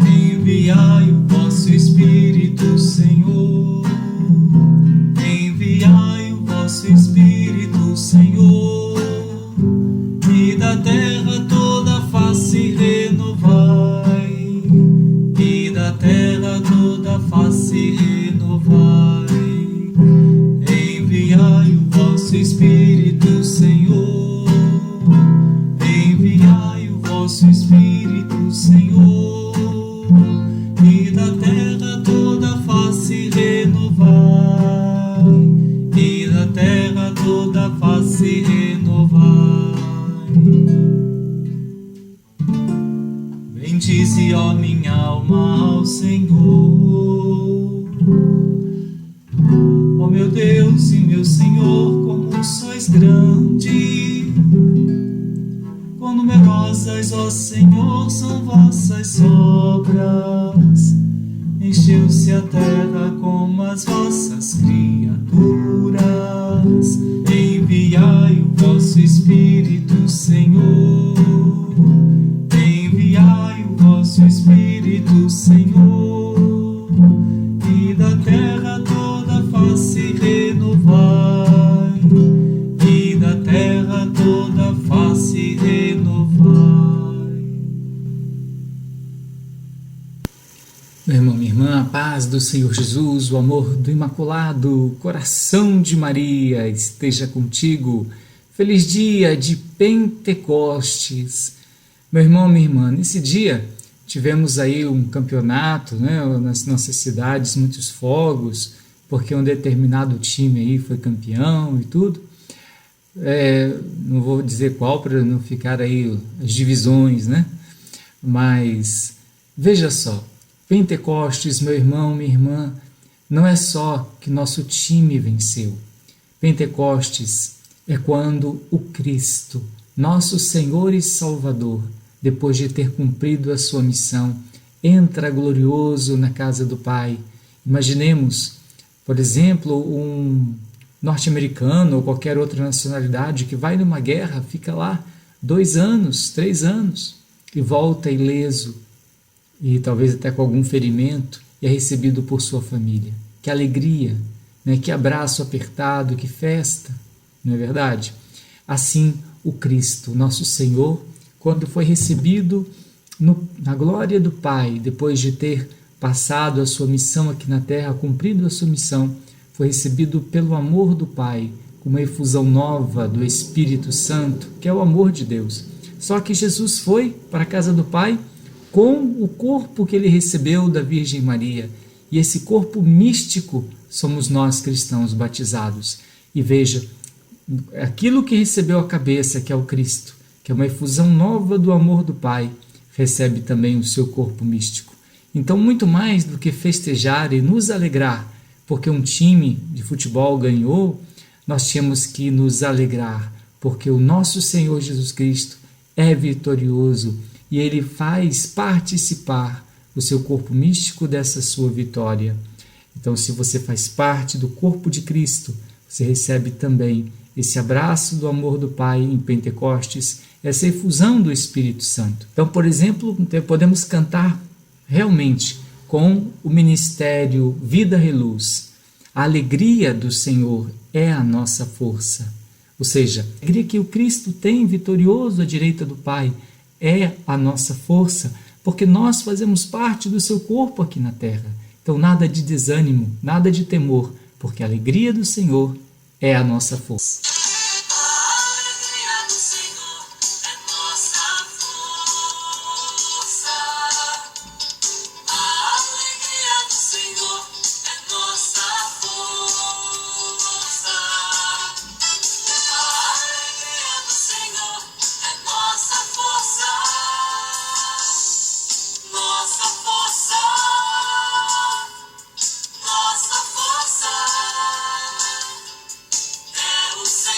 Enviai o vosso Espírito, Senhor. Enviai o vosso Espírito, Senhor. E da terra toda face renovai. E da terra toda face renovai. Enviai o vosso Espírito, Senhor. Enviai o vosso Espírito, Senhor. E da terra toda face renovai. E da terra toda face renovai. Bendize, ó minha alma, ao Senhor. Ó meu Deus e meu Senhor, como sois grande. Quão numerosas, ó Senhor, são vossas obras. Encheu-se a terra com as vossas criaturas. Enviai o vosso Espírito, Senhor. Enviai o vosso Espírito, Senhor. E da terra toda face renovai. E da terra toda face renovai. Meu irmão, minha irmã, a paz do Senhor Jesus, o amor do Imaculado Coração de Maria esteja contigo. Feliz dia de Pentecostes. Meu irmão, minha irmã, nesse dia tivemos aí um campeonato, né, nas nossas cidades, muitos fogos, porque um determinado time aí foi campeão e tudo. Não vou dizer qual para não ficar aí as divisões, né? Mas veja só, Pentecostes, meu irmão, minha irmã, não é só que nosso time venceu. Pentecostes é quando o Cristo, nosso Senhor e Salvador, depois de ter cumprido a sua missão, entra glorioso na casa do Pai. Imaginemos, por exemplo, um norte-americano ou qualquer outra nacionalidade que vai numa guerra, fica lá 2 anos, 3 anos e volta ileso e talvez até com algum ferimento e é recebido por sua família. Que alegria, né? Que abraço apertado, que festa, não é verdade? Assim, o Cristo, nosso Senhor, quando foi recebido na glória do Pai, depois de ter passado a sua missão aqui na terra, cumprido a sua missão, foi recebido pelo amor do Pai, com uma efusão nova do Espírito Santo, que é o amor de Deus. Só que Jesus foi para a casa do Pai com o corpo que ele recebeu da Virgem Maria. E esse corpo místico somos nós cristãos batizados. E veja, aquilo que recebeu a cabeça, que é o Cristo, que é uma efusão nova do amor do Pai, recebe também o seu corpo místico. Então, muito mais do que festejar e nos alegrar, porque um time de futebol ganhou, nós tínhamos que nos alegrar, porque o nosso Senhor Jesus Cristo é vitorioso e ele faz participar o seu corpo místico dessa sua vitória. Então, se você faz parte do corpo de Cristo, você recebe também esse abraço do amor do Pai em Pentecostes, essa efusão do Espírito Santo. Então, por exemplo, podemos cantar realmente com o ministério Vida Reluz. A alegria do Senhor é a nossa força. Ou seja, a alegria que o Cristo tem vitorioso à direita do Pai é a nossa força, porque nós fazemos parte do seu corpo aqui na terra. Então, nada de desânimo, nada de temor, porque a alegria do Senhor é a nossa força. Nossa força é o Senhor.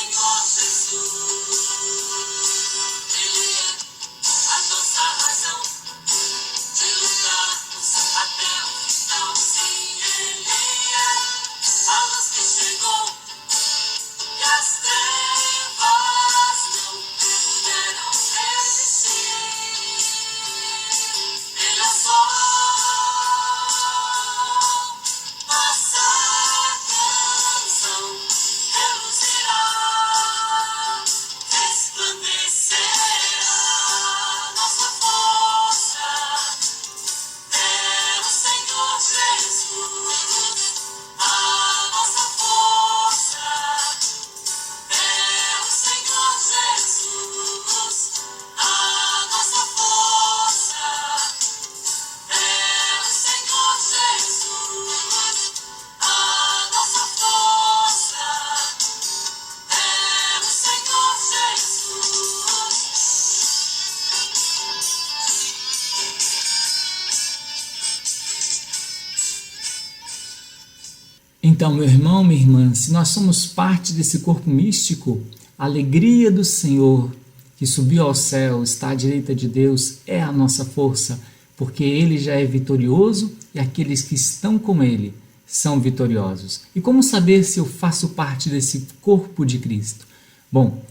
Então, meu irmão, minha irmã, se nós somos parte desse corpo místico, a alegria do Senhor que subiu ao céu, está à direita de Deus, é a nossa força, porque Ele já é vitorioso e aqueles que estão com Ele são vitoriosos. E como saber se eu faço parte desse corpo de Cristo? Bom,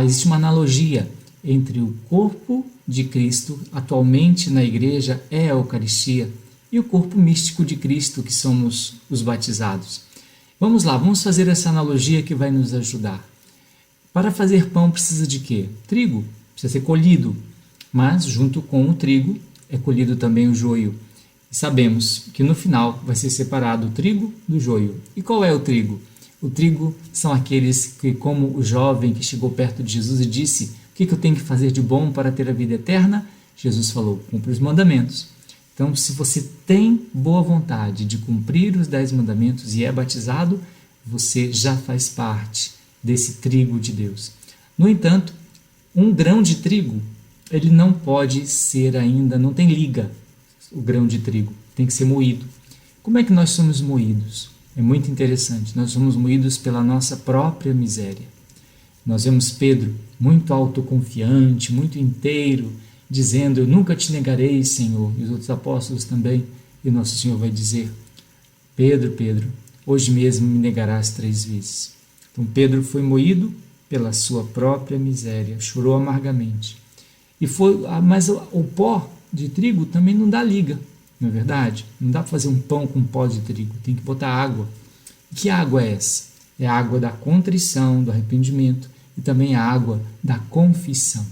existe uma analogia entre o corpo de Cristo, atualmente na igreja é a Eucaristia, e o corpo místico de Cristo, que somos os batizados. Vamos lá, vamos fazer essa analogia que vai nos ajudar. Para fazer pão precisa de quê? Trigo, precisa ser colhido, mas junto com o trigo é colhido também o joio. E sabemos que no final vai ser separado o trigo do joio. E qual é o trigo? O trigo são aqueles que, como o jovem que chegou perto de Jesus e disse: o que eu tenho que fazer de bom para ter a vida eterna? Jesus falou: cumpre os mandamentos. Então, se você tem boa vontade de cumprir os 10 mandamentos e é batizado, você já faz parte desse trigo de Deus. No entanto, um grão de trigo, ele não pode ser ainda, não tem liga, o grão de trigo, tem que ser moído. Como é que nós somos moídos? É muito interessante, nós somos moídos pela nossa própria miséria. Nós vemos Pedro muito autoconfiante, muito inteiro, dizendo: eu nunca te negarei, Senhor, e os outros apóstolos também, e nosso Senhor vai dizer: Pedro, Pedro, hoje mesmo me negarás 3 vezes. Então Pedro foi moído pela sua própria miséria, chorou amargamente. Mas o pó de trigo também não dá liga, não é verdade? Não dá para fazer um pão com pó de trigo, tem que botar água. E que água é essa? É a água da contrição, do arrependimento, e também a água da confissão.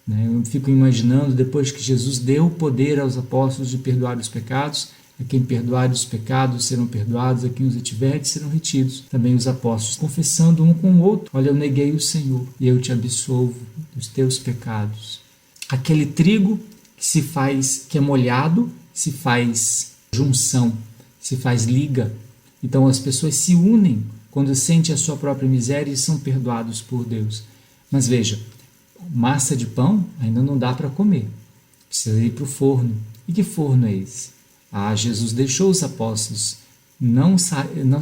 Eu fico imaginando, depois que Jesus deu o poder aos apóstolos de perdoar os pecados, a quem perdoar os pecados serão perdoados, a quem os retiver serão retidos. Também os apóstolos confessando um com o outro: olha, eu neguei o Senhor e eu te absolvo dos teus pecados. Aquele trigo que é molhado, se faz junção, se faz liga. Então as pessoas se unem quando sentem a sua própria miséria e são perdoados por Deus. Mas veja, massa de pão ainda não dá para comer, precisa ir para o forno. E que forno é esse? Jesus deixou os apóstolos: não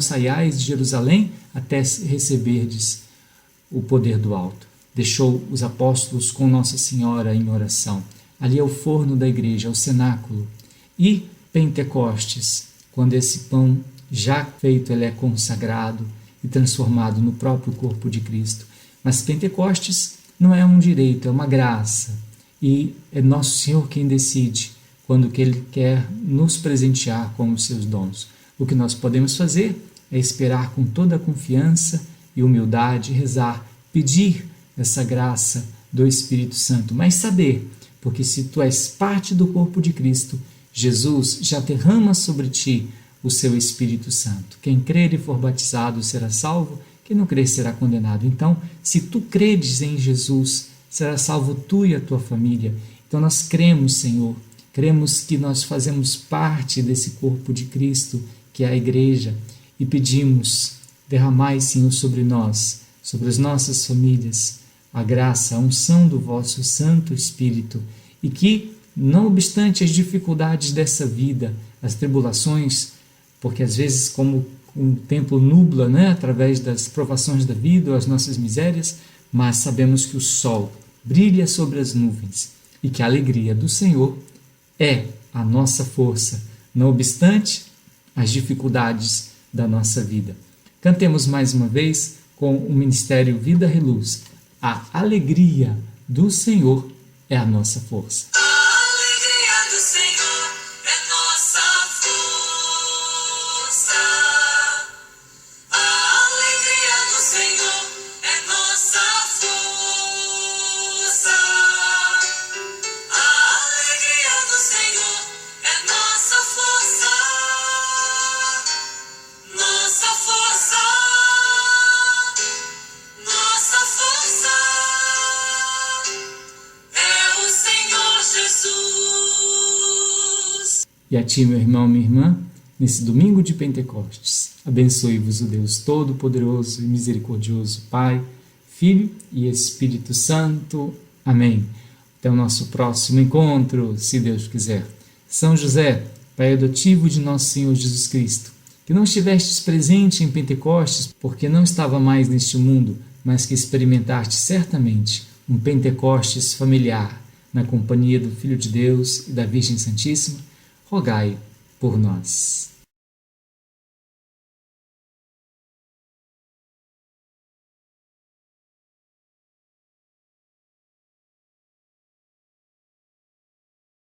saiais de Jerusalém até receberdes o poder do alto. Deixou os apóstolos com Nossa Senhora em oração. Ali é o forno da igreja, é o cenáculo. E Pentecostes, quando esse pão já feito ele é consagrado e transformado no próprio corpo de Cristo. Mas Pentecostes não é um direito, é uma graça. E é Nosso Senhor quem decide quando que Ele quer nos presentear com os seus dons. O que nós podemos fazer é esperar com toda a confiança e humildade, rezar, pedir essa graça do Espírito Santo, mas saber, porque se tu és parte do corpo de Cristo, Jesus já derrama sobre ti o seu Espírito Santo. Quem crer e for batizado será salvo, quem não crer será condenado. Então, se tu credes em Jesus, será salvo tu e a tua família. Então nós cremos, Senhor, cremos que nós fazemos parte desse corpo de Cristo, que é a igreja, e pedimos: derramai, Senhor, sobre nós, sobre as nossas famílias, a graça, a unção do vosso Santo Espírito, e que, não obstante as dificuldades dessa vida, as tribulações, porque às vezes, como o tempo nubla, através das provações da vida ou as nossas misérias, mas sabemos que o sol brilha sobre as nuvens e que a alegria do Senhor é a nossa força, não obstante as dificuldades da nossa vida. Cantemos mais uma vez com o Ministério Vida Reluz: a alegria do Senhor é a nossa força. E a ti, meu irmão, minha irmã, nesse domingo de Pentecostes, abençoe-vos o Deus Todo-Poderoso e Misericordioso, Pai, Filho e Espírito Santo. Amém. Até o nosso próximo encontro, se Deus quiser. São José, Pai adotivo de nosso Senhor Jesus Cristo, que não estivestes presente em Pentecostes porque não estava mais neste mundo, mas que experimentaste certamente um Pentecostes familiar na companhia do Filho de Deus e da Virgem Santíssima, rogai por nós.